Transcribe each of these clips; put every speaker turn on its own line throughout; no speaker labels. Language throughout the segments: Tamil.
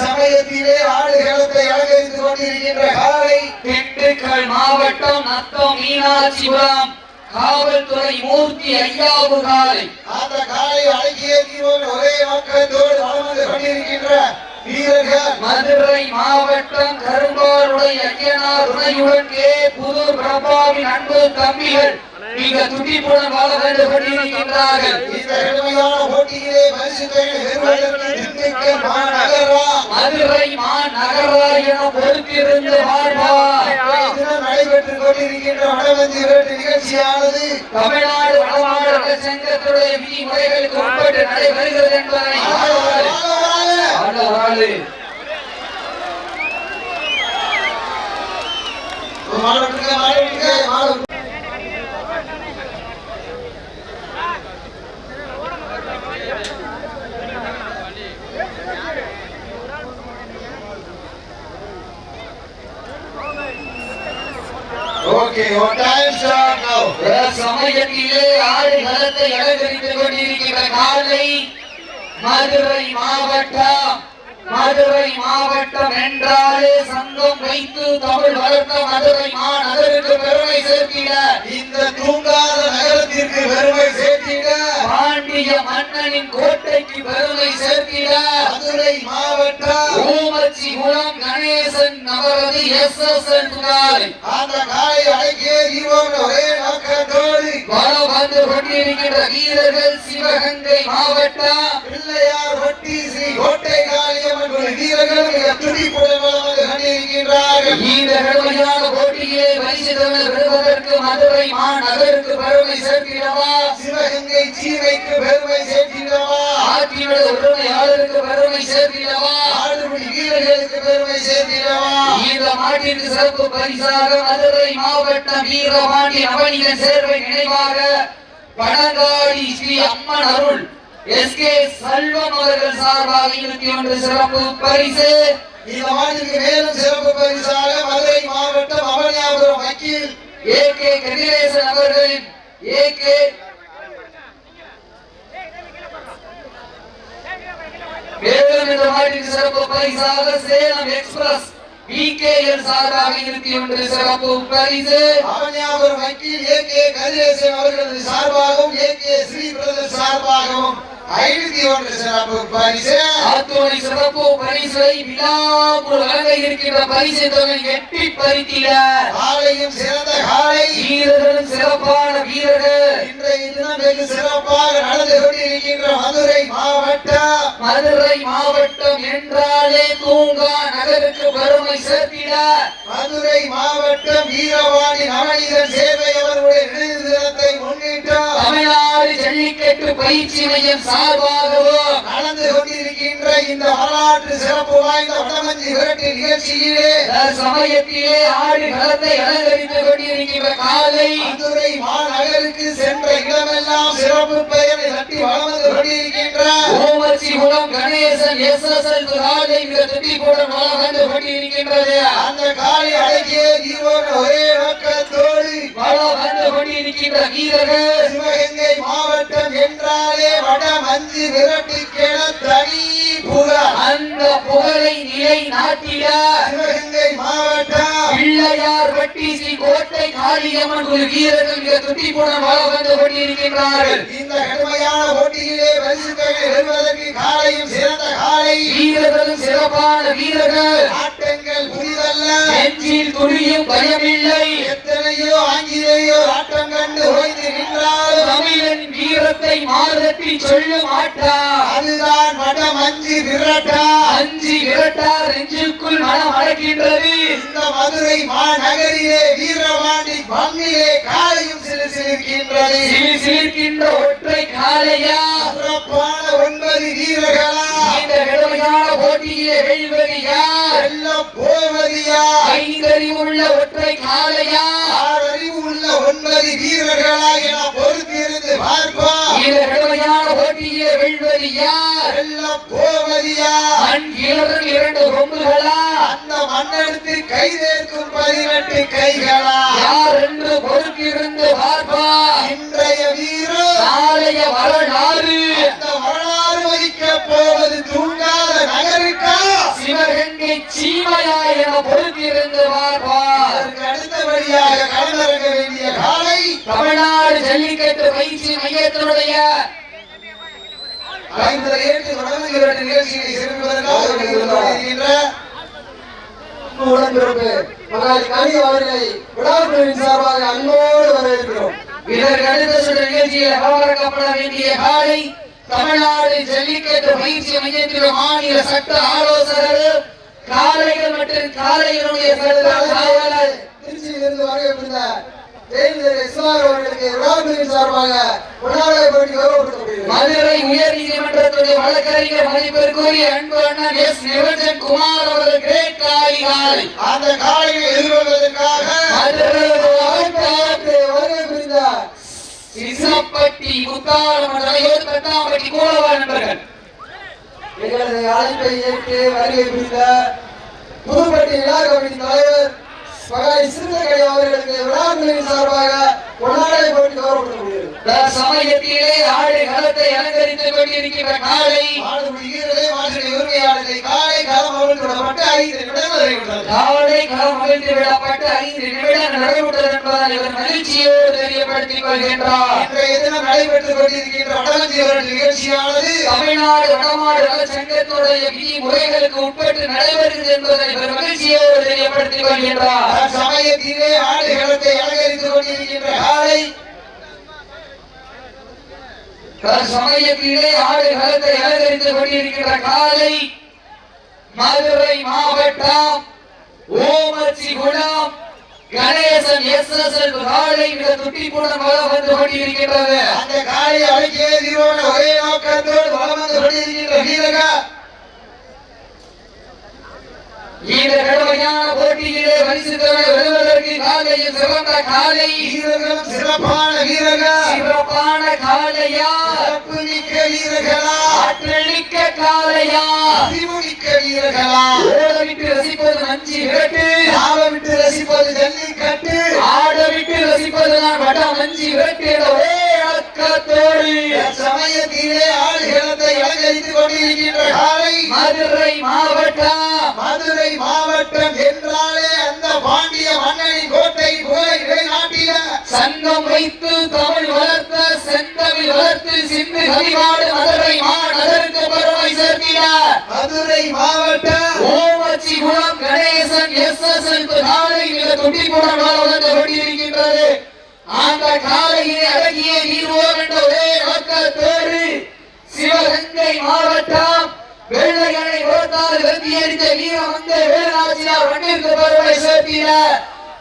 சமயத்திலே ஆடுகளத்தை அலங்கரித்துக் கொண்டிருக்கின்ற காலை
திண்டுக்கல் மாவட்டம் நத்தம் மீனாட்சிபுரம் காவல்துறை மூர்த்தி ஐயாவு காலை.
அந்த காலை அழகிய தீபம் ஒரே நோக்கத்தோடு வலம் வந்து கொண்டிருக்கின்ற வீரர்கள்
மதுரை மாவட்டம் கரும்பாருடைய ஐயனார் துணையுடன் கே புதூர் பிரபாவின் அன்பு தம்பிகள் மிக துடிப்புடன் வாழ வந்து கொண்டிருக்கின்றார்கள்.
இந்த கடுமையான போட்டியிலே பரிசு திண்டுக்கல் மாநகரா
மதுரை மாநகரா என பொறுத்திருந்து வாழ்வார்.
நடைபெற்றுக் கொண்டிருக்கின்ற வடமஞ்சி விரட்டு நிகழ்ச்சியானது
தமிழ்நாடு வடமாநில சங்கத்துடைய விதிமுறைகளுக்கு உட்பட்டு நடைபெறுகிறது என்பதை சமயத்திலே ஆடு களத்தை அலங்கரித்துக் கொண்டிருக்கின்ற காலை மதுரை மாவட்டம் என்றாலே சங்கம் வைத்து தமிழ் வளர்த்த மதுரை மாநகருக்கு பெருமை சேர்த்திட,
இந்த தூங்காத நகரத்திற்கு பெருமை சேர்த்திட,
பாண்டிய மன்னனின் கோட்டைக்கு பெருமை சேர்த்திட,
மதுரை மாவட்டம்
ஊமச்சி குளம் கணேசன் அவரது SSN காலை.
அந்த காலை அழகிய தீபம் ஒரே நோக்கத்தோடு
வலம் வந்து கொண்டிருக்கின்ற வீரர்கள் சிவகங்கை மாவட்டம்
பிள்ளையார் ஒட்டி ஸ்ரீ கோட்டை காளியம்மன் வீரர்கள் மிக துடிப்புடன் வலம் வந்து கொண்டிருக்கின்றார்கள்.
இந்த கடுமையான போட்டியிலே பரிசு பெறுவதற்கு மதுரை மாநகருக்கு பெருமை சேர்த்திடவா,
சிவகங்கை சீமைக்கு பெருமை சேர்த்திடவா,
ஆட்சியோட உரிமையாளருக்கு பெருமை சேர்த்திடவா,
ஆடுபடி வீரர்களுக்கு பெருமை சேர்த்திடவா.
இந்த மாட்டிற்கு சிறப்பு பரிசாக மதுரை மாவட்டம் வீரபாண்டி அவனியின் சேர்வை நினைவாக பனங்காடி ஸ்ரீ அம்மன் அருள் SK செல்வம் அவர்கள் சார்பாக 21 சிறப்பு பரிசு.
இந்த மாட்டிற்கு மேலும் சிறப்பு பரிசாக மதுரை மாவட்டம் அவனியாபுரம் வக்கீல்
AK கதிரேசன் அவர்களின் மேலும் இந்த மாட்டிற்கு சிறப்பு பரிசாக சேலம் எக்ஸ்பிரஸ் VKL சார்பாக 21 சிறப்பு பரிசு.
அவனியாபுரம் வக்கீல் AK கதிரேசன் அவர்களது சார்பாகவும் AK ஸ்ரீ பிரதர் சார்பாகவும் 51 சிறப்பு பரிசு.
அத்துணை சிறப்பு பரிசை விழாக்குள் வழங்க இருக்கின்ற பரிசு தொகை எட்டி பறித்திட,
காலையும் சிறந்த காலை,
வீரர்களும் சிறப்பான வீரர்கள்
இன்றைய தினம் வெகு சிறப்பாக நடந்து கொண்டிருக்கின்ற
மதுரை மாவட்டம் என்றாலே தூங்கா நகருக்கு பெருமை சேர்த்திட,
மதுரை மாவட்டம் வீரவாணி நவநீதன் சேவை அவர்களுடைய நினைவு தினத்தை முன்னிட்டு
தமிழ்நாடு ஜல்லிக்கட்டு பயிற்சி மையம் சார்பாகவும்
நடந்து கொண்டிருக்கின்ற இந்த வரலாற்று சிறப்பு வாய்ந்த வடமஞ்சி விரட்டு நிகழ்ச்சியிலே
சமயத்திலே ஆடு களத்தை அலங்கரித்துக் கொண்டிருக்கின்ற காலை
மதுரை மாநகருக்கு சென்ற இடமெல்லாம் சிறப்பு பெயரை தட்டி வலம் வந்து கொண்டிருக்கின்ற
ஊமச்சி குளம் கணேசன் SSN காலை மிக துடிப்புடன் வலம் வந்து கொண்டிருக்கின்றது.
அந்த காலை அழகிய தீபம் ஒரே நோக்கத்தோடு
வலம் வந்து கொண்டிருக்கின்ற வீரர்கள்
சிவகங்கை மாவட்டம் என்றாலே வடமஞ்சி விரட்டுக்கென தனி புகழ்.
அந்த புகழை நிலை நாட்டிட
சிவகங்கை மாவட்டம்
பிள்ளையார் பட்டி ஸ்ரீ கோட்டை காளியம்மன் வீரர்கள் மிக துடிப்புடன் வலம் வந்து கொண்டிருக்கின்றார்கள்.
இந்த கடுமையான போட்டியிலே பரிசு தொகை வெல்வதற்கு காலையும் சிறந்த காலை,
வீரர்களும் சிறப்பான வீரர்கள்,
ஆட்டங்கள் புதிதல்ல,
நெஞ்சில் துளியும் பயமில்லை,
எத்தனையோ ஆங்கிலேயோ ஆட்டம் கண்டு ஓய்ந்து நின்றாலும்
தமிழன் வீரத்தை மாறுதட்டி சொல்ல மாட்டார்.
அதுதான் வடமஞ்சி விரட்டா.
அஞ்சி விரட்டார் நெஞ்சுக்குள் மனம் அடக்கின்றது.
இந்த மதுரை மாநகரிலே வீரவாணி பம்மிலே காலையும் சிலிர்க்கின்றது.
சிலிர்க்கின்ற ஒற்றை காளையா,
சிறப்பான 9 வீரர்களா,
இந்த கடுமையான போட்டியிலே வெல்வது யார்,
வெல்ல போவது யார்,
5 அறிவுள்ள ஒற்றை காளையா,
6 அறிவு உள்ள 9 வீரர்களா என பொறுத்திருந்து பார்ப்போம்.
இந்த கடுமையான போட்டியிலே வெல்வது யார்,
வெல்ல போவது யார்,
மண் கிளறும் 2 கொம்புகளா,
அந்த மண்ணெடுத்து கைதேர்க்கும் 18 கைகளா,
யார் என்று பொறுத்திருந்து பார்ப்பா.
இன்றைய வீரர்
நாளைய வரலாறு,
அந்த வரலாறு வகிக்க போவது தூங்காத நகருக்கா,
வாழ்க்கை சீமையா என பொறுத்திருந்து பார்ப்பார்.
அதற்கு அடுத்தபடியாக களமிறங்க வேண்டிய காலை
தமிழ்நாடு ஜல்லிக்கட்டு பயிற்சி மையத்தினுடைய
ஐம்பது ஏற்று வடமஞ்சுவரட்டு நிகழ்ச்சியை சிறப்பிப்பதற்காக இருக்கின்ற உடன்பிறப்பு மகாலி கனி அவர்களை விழாக்குழுவின் சார்பாக அன்போடு வரவேற்கிறோம்.
இதற்கு அடுத்த சுற்று நிகழ்ச்சியில் வரவேற்கப்பட வேண்டிய காலை தமிழ்நாடு ஜல்லிக்கட்டு பயிற்சி மையத்தின் மாநில சட்ட ஆலோசகர் காளைகள் மற்றும் காளைகளுடைய காவலர்
திருச்சியிலிருந்து வரவேற்கின்ற அவர்களுக்கு விழாக்குழுவின் சார்பாக கொண்டாட போட்டி கௌரவப்படுத்தப்படுகிறது.
மதுரை உயர் நீதிமன்றத்துடைய வழக்கறிஞர் மதிப்பிற்குரிய அன்பு அண்ணன் எஸ் நிரஞ்சன் குமார் அவர்கள் கிரேட் காளை
அந்த காளையை எதிர்கொள்வதற்காக
மதுரை
வருகை புரிந்தார்
சிசப்பட்டி முத்தாளம் தலைவர் தட்டாம்பட்டி கோலவாள் நண்பர்கள்.
எங்களது அழைப்பை ஏற்று வருகை புரிந்த புதுப்பட்டி விழா கமிட்டி தலைவர் மகாலி சிறுத்தைகளை அவர்களுக்கு விழாக்குழுவின் சார்பாக கொண்டாட போட்டி கௌரவப்படுத்தப்படுகிறது.
சமயத்திலே ஆடு களத்தை அலங்கரித்துக் கொண்டிருக்கின்ற காளை
வீரர்களை மாற்றிய உரிமையாளர்களை காலை களம் அவிழ்த்து விடப்பட்டு 5 நிமிடங்கள் நிறைவுற்றது.
காலை களம் அவிழ்த்து விடப்பட்டு 5 நிமிடங்கள் நிறைவுற்றது என்பதால் இவர் மகிழ்ச்சியோடு தெரியப்படுத்திக் கொள்கின்றார்.
இன்றைய தினம் நடைபெற்றுக் கொண்டிருக்கின்ற வடமஞ்சுவரட்டு நிகழ்ச்சியானது
தமிழ்நாடு வடமாடு நல சங்கத்தினுடைய விதிமுறைகளுக்கு உட்பட்டு நடைபெறுகிறது என்பதை இவர் மகிழ்ச்சியோடு தெரியப்படுத்திக் கொள்கின்றார்.
சமயத்திலே ஆடு களத்தை அலங்கரித்துக் கொண்டிருக்கின்ற காலை
சமயத்திலே ஆடு களத்தை அலங்கரித்துக் கொண்டிருக்கின்ற காலை மதுரை மாவட்டம் ஓமச்சிகுளம் கணேசன் எஸ்எஸ்எல் காலை மிக துட்டிப்புடன் வளம் வந்து கொண்டிருக்கின்றது.
அந்த காலை அழைக்கே தீரோன ஒரே நோக்கத்தோடு வளம் வந்து கொண்டிருக்கின்ற வீரர்கள்
இந்த கடுமையான போட்டியிலே பரிசு பெறுவதற்கு காலையில் சிறந்த காலை
வீரர்களும் சிறப்பான வீரர்கள்
சிறப்பான காலையா
சிறப்பு மிக்க வீரர்களா
ஆற்றலிக்க காலையா
அறிவுமிக்க வீரர்களா
ஓடவிட்டு ரசிப்பது நஞ்சி விரட்டு
ஆடவிட்டு ரசிப்பது ஜல்லிக்கட்டு
ஆடவிட்டு ரசிப்பது நான் வட மஞ்சி விரட்டு என்ற ஒரே அக்கத்தோடு
சமயத்திலே ஆடுகளத்தை அலங்கரித்துக் கொண்டிருக்கின்ற காலை
மதுரை
மாவட்டம் என்றாலே அந்த பாண்டிய மன்னனின் கோட்டை புகழை நிலைநாட்டிய
சங்கம் வைத்து தமிழ் வளர்த்த செந்தமிழ் வளர்த்து சிந்து கவிவாடு மதுரை மாநகருக்கு பெருமை சேர்த்திட
மதுரை மாவட்டம்
ஓமச்சிகுளம் கணேசன் எஸ்எஸ்எல் காலை மிக துட்டிப்புடன் வளர்ந்து கொண்டிருக்கின்றது. அந்த காலையை அடங்கிய நீர்வோம் என்ற ஒரே நோக்கத்தோடு சிவகங்கை மாவட்டம் வெள்ளையனை புறத்தால் வெற்றியடித்த வீரமங்கை வேலாச்சியார் மண்ணிற்கு பெருமை சேர்த்திட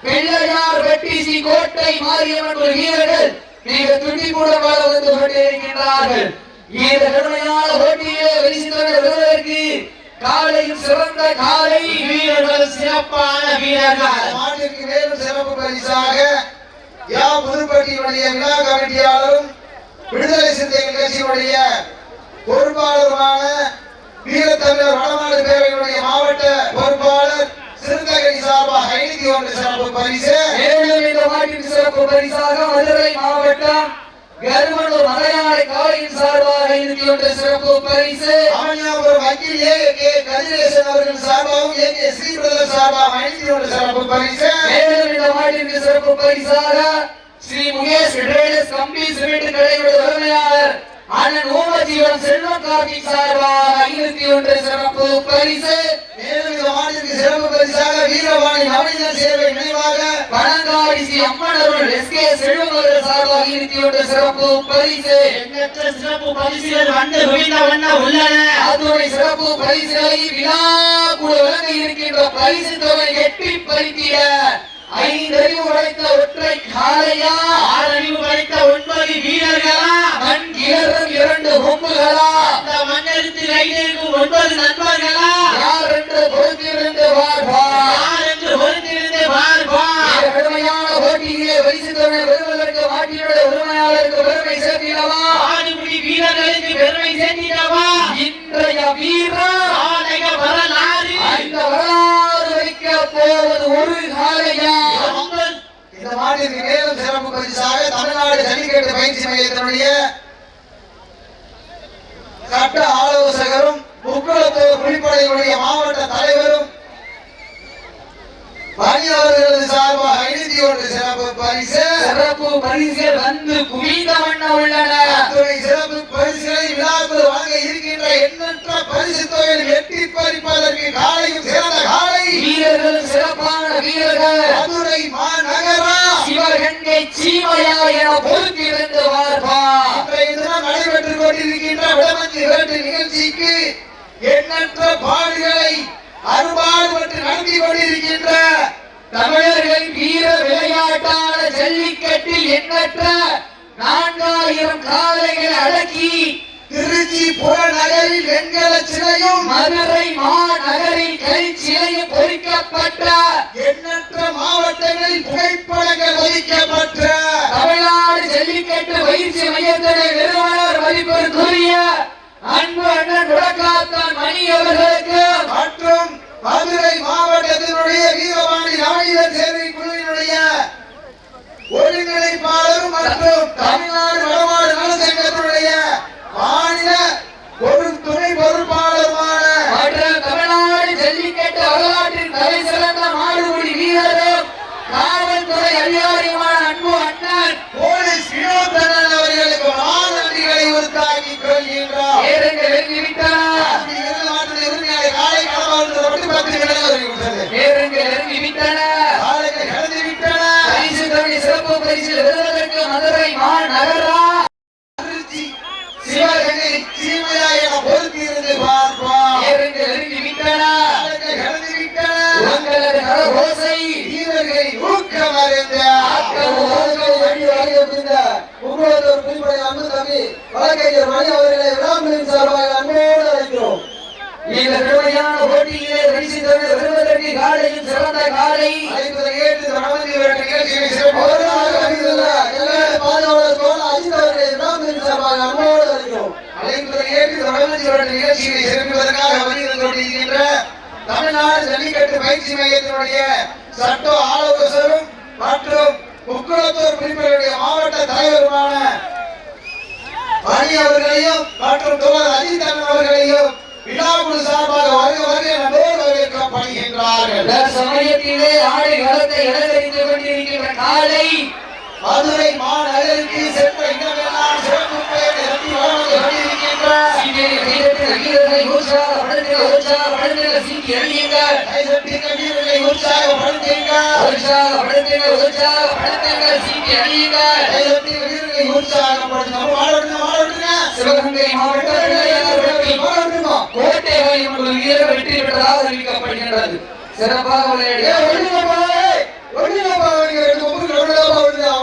வெள்ளையார் வெட்டிசி கோட்டை மாரியம்மன் வீரர்கள் மிக துடிப்புடன் வளர்ந்து கொண்டிருக்கின்றார்கள். இந்த கடுமையான போட்டியிலே வெற்றிக்கு காலையில் சிறந்த காலை வீரர்கள் சிறப்பான வீரர்கள்
நாட்டிற்கு மேலும் சிறப்பு பரிசாக புதுப்பட்டியுடைய விழா கமிட்டியாளரும் விடுதலை சிறுத்தைகள் கட்சியினுடைய பொறுப்பாளருமான வீரத்தமிழர் வடமாடு பேரவையினுடைய மாவட்ட பொறுப்பாளர் சிறுத்தைகள் சார்பாக 51 சிறப்பு பரிசு.
மேலும் இந்த மாட்டின் சிறப்பு பரிசாக மதுரை மாவட்டம் கருமனூர் மலையாளை காலையின் சார்பாக 51 சிறப்பு பரிசு.
அவனியாபுரம் வக்கீல் ஏ கதிரேசன் அவர்கள் சார்பாகவும் ஏ ஸ்ரீ பிரதர் சார்பாக 51 சிறப்பு பரிசு.
மேலும் இந்த மாட்டிற்கு சிறப்பு பரிசாக ஸ்ரீ முகேஷ் ட்ரேடர்ஸ் கம்பி சிமெண்ட் கடையுடைய உரிமையாளர் அண்ணன் ஓமஜீவன் செல்வம் கார்த்திக் சார்பாக 51 சிறப்பு பரிசு.
மேலும் இந்த மாநிலத்திற்கு சிறப்பு பரிசாக வீரவாணி நவநீதன் சேவை நினைவாக
பழங்காடி ஸ்ரீ அம்மனருள் எஸ்கே செல்வம் அவர்கள் சார்பாக 21 சிறப்பு பரிசு.
எண்ணற்ற சிறப்பு பரிசுகள் வந்து குவிந்த வண்ணம் உள்ளன.
அத்துணை சிறப்பு பரிசுகளை விழா கூட வழங்க இருக்கின்ற பரிசு தொகை எட்டி பறித்திட 5 அறிவு உடைத்த ஒற்றை காளையா
6 அறிவு படைத்த 9 வீரர்களா
மண் கிளறும் 2 கொம்புகளா
அந்த மண்ணெடுத்து கையிலிருக்கும் 9 நண்பர்களா
யார் என்று பொறுத்திருந்து பார்ப்பார்.
யார் என்று பொறுத்திருந்து பார்ப்பார்.
இந்த கடுமையான போட்டியிலே பரிசு தொகை பெறுவதற்கு மாட்டினுடைய உரிமையாளருக்கு பெருமை சேர்த்திடவா
ஆடுபுடி வீரர்களுக்கு பெருமை சேர்த்திடவா
இன்றைய வீரர்
ஆலய வரலாறு
அந்த வரலாறு வைக்க போவது ஒரு காளையா.
இந்த மாநிலத்திற்கு மேலும் சிறப்பு பரிசாக தமிழ்நாடு ஜல்லிக்கட்டு பயிற்சி மையத்தினுடைய சட்ட ஆலோசகரும் முக்குளத்தூர் புலிப்படையினுடைய மாவட்ட தலைவரும் மணி அவர்களது சார்பாக 51 சிறப்பு பரிசு
வந்து குவிந்த வண்ணம் உள்ளன.
அத்துணை சிறப்பு பரிசுகளை விழாக்குள் வாங்க இருக்கின்ற எண்ணற்ற பரிசு தொகையை எட்டி பறிப்பதற்கு காலையும் சிறந்த காலை
வீரர்கள் சிறப்பான வீரர்கள்
மதுரை மாநகரா
சிவகங்கை சீமையா என பொறுத்திருந்து பார்ப்பார்.
இன்றைய தினம் நடைபெற்றுக் கொண்டிருக்கின்ற விடமஞ்சி விரட்டு நிகழ்ச்சிக்கு எண்ணற்ற பாடுகளை அறுபாடுபட்டு நடத்தி கொண்டிருக்கின்ற
தமிழர்கள் வீர விளையாட்டான ஜல்லிக்கட்டில் எண்ணற்ற 4000 காளைகளை அடக்கி
திருச்சி புறநகரில் வெண்கல சிலையும்
மதுரை மாநகரில் கை சிலையும் பொறிக்கப்பட்ட
எண்ணற்ற மாவட்டங்களில் புகைப்படங்கள் ஒதுக்கப்பட்ட
தமிழ்நாடு ஜல்லிக்கட்டு பயிற்சி மையத்தினை நிறுவனர் மதிப்பிற்குரிய அன்பு அண்ணன் முடக்காத்தான் மணி அவர்களுக்கு
மற்றும் மதுரை மாவட்டத்தினுடைய வீரபாண்டி நவநீதன் சேவை குழுவினுடைய ஒருங்கிணைப்பாளரும் மற்றும் தமிழ்நாடு வடமாடு நலசங்கத்தினுடைய மாநில ஒரு துணை பொறுப்பாளருமான
தமிழ்நாடு ஜல்லிக்கட்டு வரலாற்றின் தலை சிறந்த மாடுபிடி வீரரும் காவல்துறை அதிகாரியுமான அன்பு அண்ணன்
போலீஸ் வினோதனன் அவர்களுக்கு நன்றிகளை உறுத்தாக்கிக் கொள்கின்றார். காலை கடவுள்
சிறப்பு பரிசு விருதுகளுக்கு மதுரை மாநகரா
சிவகங்கை சீமையா என பொறுத்தி இருந்து பார்ப்போம். வீரர்களை ஊக்கம் அறிந்த உங்களோர் குறிப்படை அன்பு தம்பி வழக்கறிஞர் மணி அவர்களை விழாக்களின் சார்பாக அன்போடு அழைக்கிறோம்.
இந்த பெருமையான போட்டியிலே பரிசு தொகை பெறுவதற்கு காலையும் சிறந்த காலை
அழைப்பதை ஏற்று வடமஞ்சி விரட்டு நிகழ்ச்சியை சிறப்பாக அறிந்துள்ள பாதுகாவலர் தோழர் அஜித் அவர்களை விழாக்களின் சார்பாக அன்போடு அழைக்கிறோம். அழைப்பதை ஏற்று வடமஞ்சி விரட்டு நிகழ்ச்சியை சிறப்பிப்பதற்காக வருகிறது கொண்டிருக்கின்ற தமிழ்நாடு ஜல்லிக்கட்டு பயிற்சி மையத்தினுடைய சட்ட ஆலோசகரும் மற்றும் முக்குளத்தூர் பிரிவுகளுடைய மாவட்ட தலைவருமான மணி அவர்களையும் மற்றும் தோழர் அஜித் அவர்களையும் விழாக்குழு சார்பாக வருக நம்போடு வரவேற்கப்படுகின்றார்கள்.
சமயத்திலே ஆடை களத்தை அலங்கரித்துக் கொண்டிருக்கின்ற காலை
மதுரை மாநகருக்கு சென்ற இடமெல்லாம் சிறப்பு பெயர் நிரப்பி வழங்கி கொண்டிருக்கின்ற
வீரர்களை உற்சாகப்படுத்துங்கள் சீட்டி அணியுங்கள்
வீரர்களை உற்சாகப்படுத்துங்கள்
சீட்டி அணியுங்கள்
வீரர்களை உற்சாகப்படுத்துங்கள்.
சிவகங்கை மாவட்டம் கோட்டை வீரர் வெற்றி பெற்றதாக அறிவிக்கப்படுகின்றது. சிறப்பாக விளையாடிய